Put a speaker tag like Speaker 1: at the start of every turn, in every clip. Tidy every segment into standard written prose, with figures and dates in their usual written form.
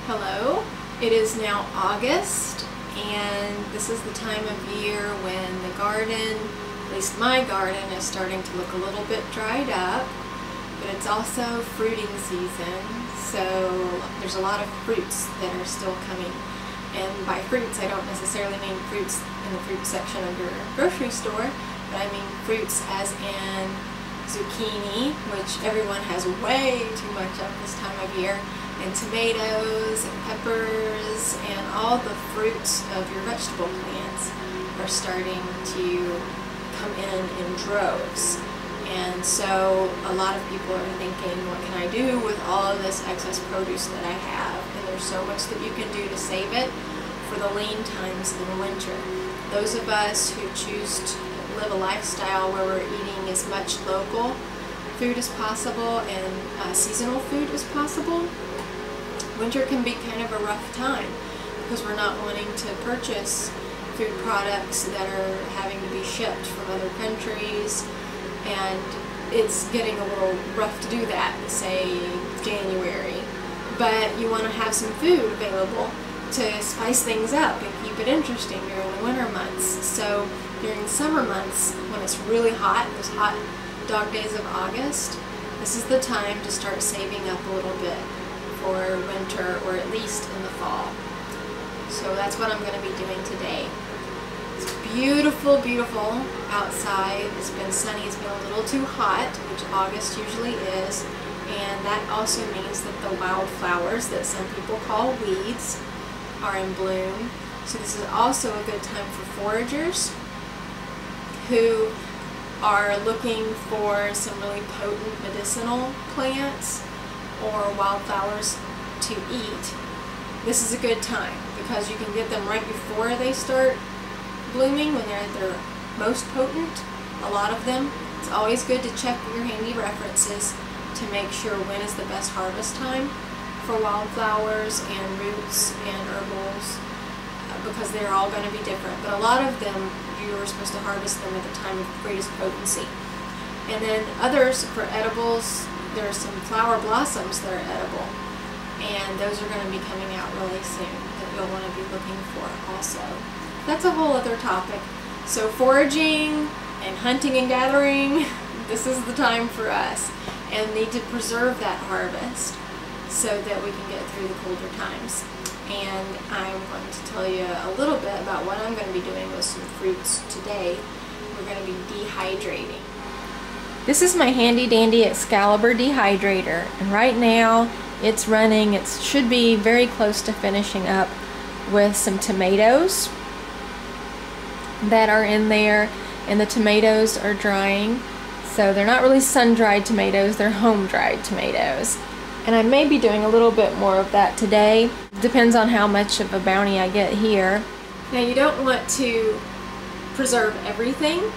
Speaker 1: Hello, it is now August, and this is the time of year when the garden, at least my garden, is starting to look a little bit dried up, but it's also fruiting season, so there's a lot of fruits that are still coming. And by fruits, I don't necessarily mean fruits in the fruit section of your grocery store, but I mean fruits as in zucchini, which everyone has way too much of this time of year, and tomatoes and peppers and all the fruits of your vegetable plants are starting to come in droves. And so a lot of people are thinking, what can I do with all of this excess produce that I have? And there's so much that you can do to save it for the lean times in winter. Those of us who choose to live a lifestyle where we're eating as much local food as possible and seasonal food as possible, winter can be kind of a rough time because we're not wanting to purchase food products that are having to be shipped from other countries, and it's getting a little rough to do that, say January. But you want to have some food available to spice things up and keep it interesting during the winter months. So during the summer months, when it's really hot, those hot dog days of August, this is the time to start saving up a little bit for winter, or at least in the fall. So that's what I'm going to be doing today. It's beautiful, beautiful outside. It's been sunny. It's been a little too hot, which August usually is, and that also means that the wildflowers that some people call weeds are in bloom. So this is also a good time for foragers who are looking for some really potent medicinal plants or wildflowers to eat. This is a good time because you can get them right before they start blooming, when they're at their most potent, a lot of them. It's always good to check your handy references to make sure when is the best harvest time for wildflowers and roots and herbals, because they're all going to be different. But a lot of them, you are supposed to harvest them at the time of greatest potency. And then others, for edibles, there are some flower blossoms that are edible, and those are going to be coming out really soon that you'll want to be looking for also. That's a whole other topic. So foraging and hunting and gathering, this is the time for us, and need to preserve that harvest so that we can get through the colder times. And I'm going to tell you a little bit about what I'm going to be doing with some fruits today. We're going to be dehydrating. This is my handy dandy Excalibur dehydrator, and right now it's running. It should be very close to finishing up with some tomatoes that are in there, and the tomatoes are drying. So they're not really sun-dried tomatoes, they're home-dried tomatoes. And I may be doing a little bit more of that today. Depends on how much of a bounty I get here. Now you don't want to preserve everything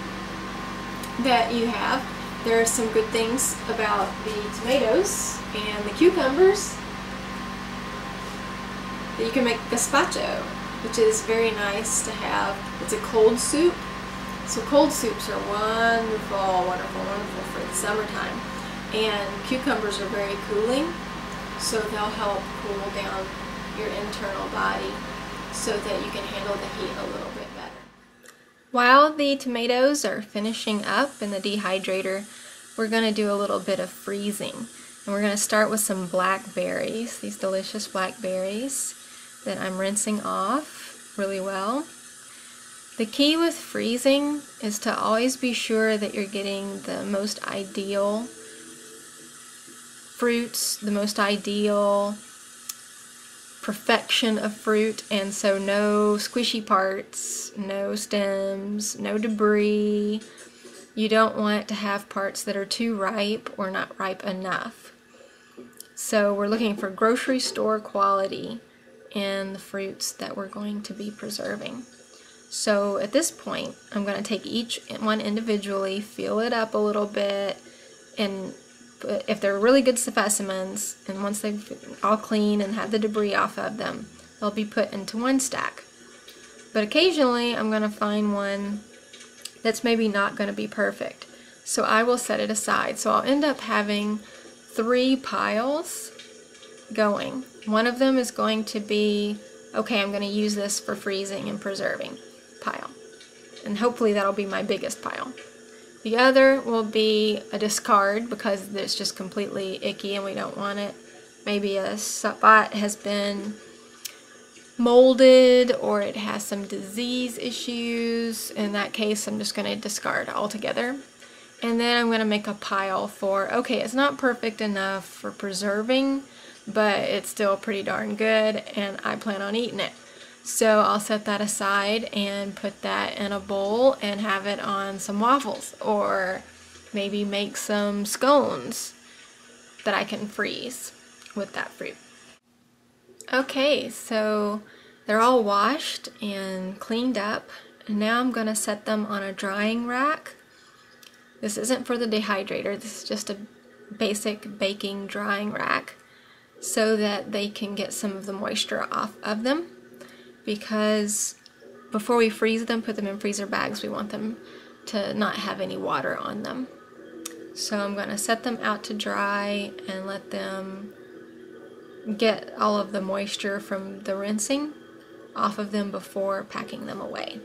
Speaker 1: that you have. There are some good things about the tomatoes and the cucumbers that you can make gazpacho, which is very nice to have. It's a cold soup. So cold soups are wonderful, wonderful, wonderful for the summertime. And cucumbers are very cooling, so they'll help cool down your internal body so that you can handle the heat a little bit better. While the tomatoes are finishing up in the dehydrator, we're going to do a little bit of freezing. And we're going to start with some blackberries, these delicious blackberries that I'm rinsing off really well. The key with freezing is to always be sure that you're getting the most ideal fruits, the most ideal perfection of fruit, and so no squishy parts, no stems, no debris. You don't want to have parts that are too ripe or not ripe enough. So we're looking for grocery store quality in the fruits that we're going to be preserving. So at this point, I'm going to take each one individually, feel it up a little bit, and if they're really good specimens, and once they've all clean and have the debris off of them, they'll be put into one stack. But occasionally I'm going to find one that's maybe not going to be perfect. So I will set it aside. So I'll end up having 3 piles going. One of them is going to be, okay, I'm going to use this for freezing and preserving pile. And hopefully that'll be my biggest pile. The other will be a discard because it's just completely icky and we don't want it. Maybe a spot has been molded or it has some disease issues. In that case, I'm just going to discard altogether. And then I'm going to make a pile for, okay, it's not perfect enough for preserving, but it's still pretty darn good and I plan on eating it. So I'll set that aside and put that in a bowl and have it on some waffles, or maybe make some scones that I can freeze with that fruit. Okay, so they're all washed and cleaned up, and now I'm going to set them on a drying rack. This isn't for the dehydrator, this is just a basic baking drying rack so that they can get some of the moisture off of them, because before we freeze them, put them in freezer bags, we want them to not have any water on them. So I'm going to set them out to dry and let them get all of the moisture from the rinsing off of them before packing them away.